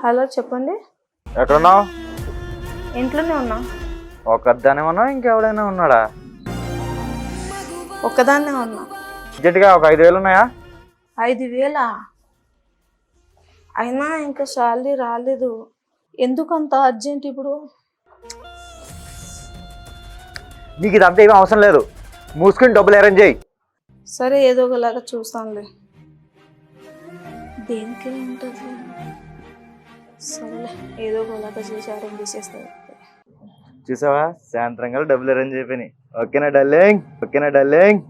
Hello చెప్పండి. ఎక్కడున్నావు? ఇంట్లోనే ఉన్నా. ఒక్కదానే ఉన్నావు, ఇంకెవడైనా ఉన్నాడా? ఒక్కదాన్నే ఉన్నా. అర్జెంటుగా ఒక 5,000 ఉన్నాయా? 5,000? అయినా ఇంకా శాలరీ రాలేదు. ఎందుకు అంత అర్జెంట్ ఇప్పుడు? నీకు ఇదంతా ఏమీ అవసరం లేదు, మూసుకుని డబ్బులు అరేంజ్ చేయి. సరే ఏదో ఒకలాగా చూస్తానులే. దేనికి ఉంటుంది? సరేలే ఏదో ఒకలాగా చూసి అరేంజ్ చేసేస్తాను. చూసావా, సాయంత్రంగా డబ్బులు అరేంజ్ అయిపోయినాయి. ఓకేనా డార్లింగ్? ఓకేనా డార్లింగ్?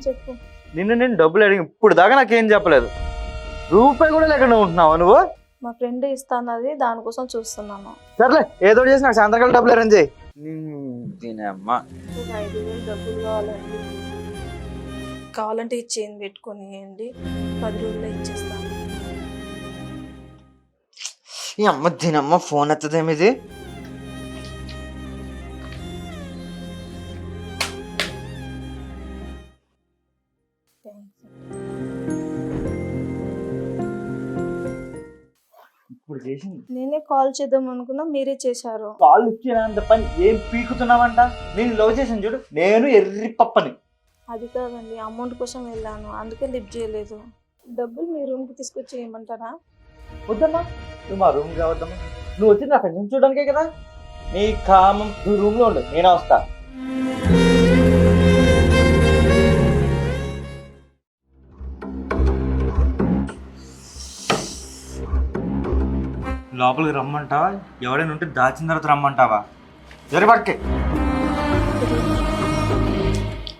చెప్పు. నేను డబ్బులు అడిగి ఇప్పుడు దాకా నాకేం చెప్పలేదు. రూపాయి కూడా లేకుండా ఉంటున్నావా నువ్వు? మా ఫ్రెండ్ ఇస్తానది, దానికోసం చూస్తున్నాను. సర్లే ఏదో చేసి నాకు సాయంత్రం డబ్బులు అరేంజ్ చేయి. దీనమ్మా 5,000 డబ్బులు కావాలంటే ఈ చైన్ పెట్టుకునియండి, 10 రోజుల్లో ఇచ్చేస్తాను. ఈ అమ్మ దీనమ్మ ఫోన్ ఎత్తదేమిది? ఇప్పుడు చేసింది నేనే కాల్ చేద్దాం అనుకున్నా, మీరే చేశారు. కాల్ ఇచ్చేనంత పని ఏం పీకుతున్నావంట? నేను లవ్ చేసాను చూడు, నేను ఎర్రి పప్పని. అది కాదండి, అమౌంట్ కోసం వెళ్ళాను, అందుకే లిఫ్ట్ చేయలేదు. డబ్బులు మీ రూమ్కి తీసుకొచ్చి ఏమంటారా? వద్దమ్మా, నువ్వు మా రూమ్ కావద్దమ్మా. నువ్వు వచ్చింది నా ఫ్రెండ్స్ చూడడానికే కదా. నీ కామం నువ్వు రూమ్ లో ఉండు, నేనే వస్తా. లోపలికి రమ్మంటావా? ఎవడైనా ఉంటే దాచిన తర్వాత రమ్మంటావా? జరి పక్కే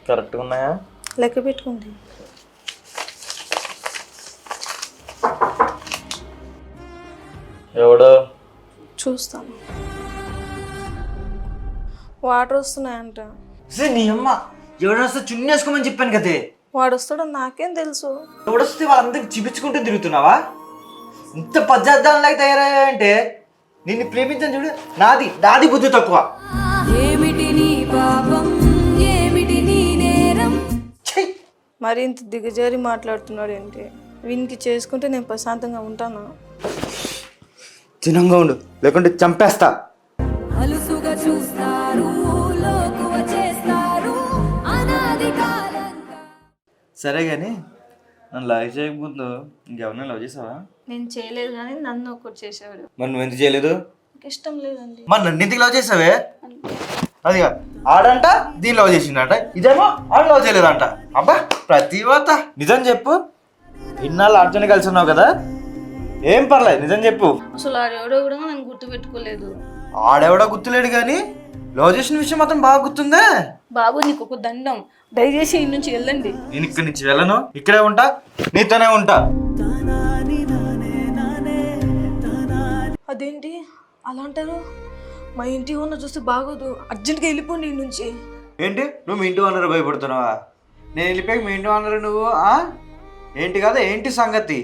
కరెక్ట్గా ఉన్నాయా? లెక్క పెట్టుకోండి. ఎవడు? చూస్తాను. వాటర్ వస్తున్నాయంట. నీ అమ్మ, ఎవడైనా వస్తే చున్నీ వేసుకోమని చెప్పాను కదే. వాడు వస్తాడో నాకేం తెలుసు. ఎవడొస్తే వాళ్ళందరికి చూపించుకుంటూ తిరుగుతున్నావా? ఇంత పద్ధతిలాగా తయారయ్యాయంటే నిన్ను ప్రేమించని చూడు, నాది బుద్ధి తక్కువ. మరి ఇంత దిగజారి మాట్లాడుతున్నాడు ఏంటి? వీనికి చేసుకుంటే నేను ప్రశాంతంగా ఉంటాను. చిన్నంగా ఉండు, లేకుంటే చంపేస్తా. సరే గాని నన్ను లవ్ చేయకముందు ఇంకెవరైనా లవ్ చేసావా? నేను చేయలేదు, కానీ నన్ను ఒకటి చేసేవాడు. మరి నువ్వు ఎందుకు చేయలేదు? నాకు ఇష్టం లేదండి. మరి నన్ను ఎందుకు లవ్ చేసావే? అదిగా ఆడంట దీన్ని లవ్ చేసిందంట, ఇదేమో ఆడు లవ్ చేయలేదంట. అబ్బా ప్రతివాత నిజం చెప్పు. ఇన్నాళ్ళు అర్జున్ కలిసి ఉన్నావు కదా, ఏం పర్లేదు నిజం చెప్పు. అసలు ఆడెవడో కూడా నేను గుర్తు పెట్టుకోలేదు. ఆడెవడో గుర్తులేడు కానీ లవ్ చేసిన విషయం మాత్రం బాగా గుర్తుందే. బాబు నీకు ఒక దండం, దయచేసి ఇన్ని నుంచి వెళ్ళండి. నేను ఇక్కడి నుంచి వెళ్ళను, ఇక్కడే ఉంటా, నీతోనే ఉంటా. అదేంటి అలా అంటారు? మా ఇంటి ఓనర్ చూస్తే బాగోదు, అర్జెంట్గా వెళ్ళిపోండి ఈ నుంచి. ఏంటి నువ్వు మీ ఇంటి ఓనర్ భయపడుతున్నావా? నేను వెళ్ళిపోయి మీ ఇంటి ఓనర్ నువ్వు ఏంటి కదా? ఏంటి సంగతి?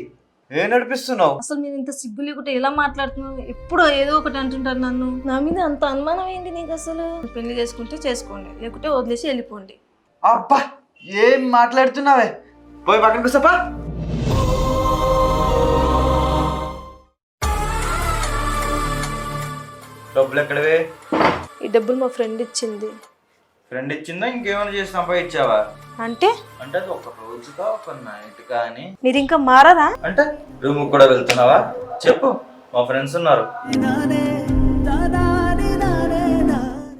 ఏం నడిపిస్తున్నావు? అసలు మీరు ఇంత సిగ్గు లేకుండా ఎలా మాట్లాడుతున్నావు? ఎప్పుడు ఏదో ఒకటి అంటుంటారు నన్ను. నా మీద అంత అనుమానం ఏంటి నీకు? అసలు పెళ్లి చేసుకుంటే చేసుకోండి, లేకుంటే వదిలేసి వెళ్ళిపోండి. అబ్బా ఏం మాట్లాడుతున్నావే? పోయి పక్కన కూర్చోపా. డబ్బులు ఎక్కడవే? ఈ డబ్బులు మా ఫ్రెండ్ ఇచ్చింది. ఫ్రెండ్ ఇచ్చిందా? ఇంకేమైనా చేసి సంపాదించావా? అంటే అంటే అది ఒక రోజుగా ఒక నైట్ కానీ. మీరు ఇంకా మారారా? అంటే రూమ్ కూడా వెళ్తున్నావా? చెప్పు, మా ఫ్రెండ్స్ ఉన్నారు.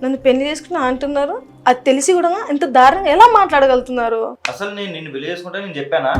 నన్ను పెళ్లి చేసుకున్నా అంటున్నారు, అది తెలిసి కూడా ఎంత దారుణంగా ఎలా మాట్లాడగలుగుతున్నారు? అసలు నేను నిన్ను పెళ్లి చేసుకుంటా నేను చెప్పానా?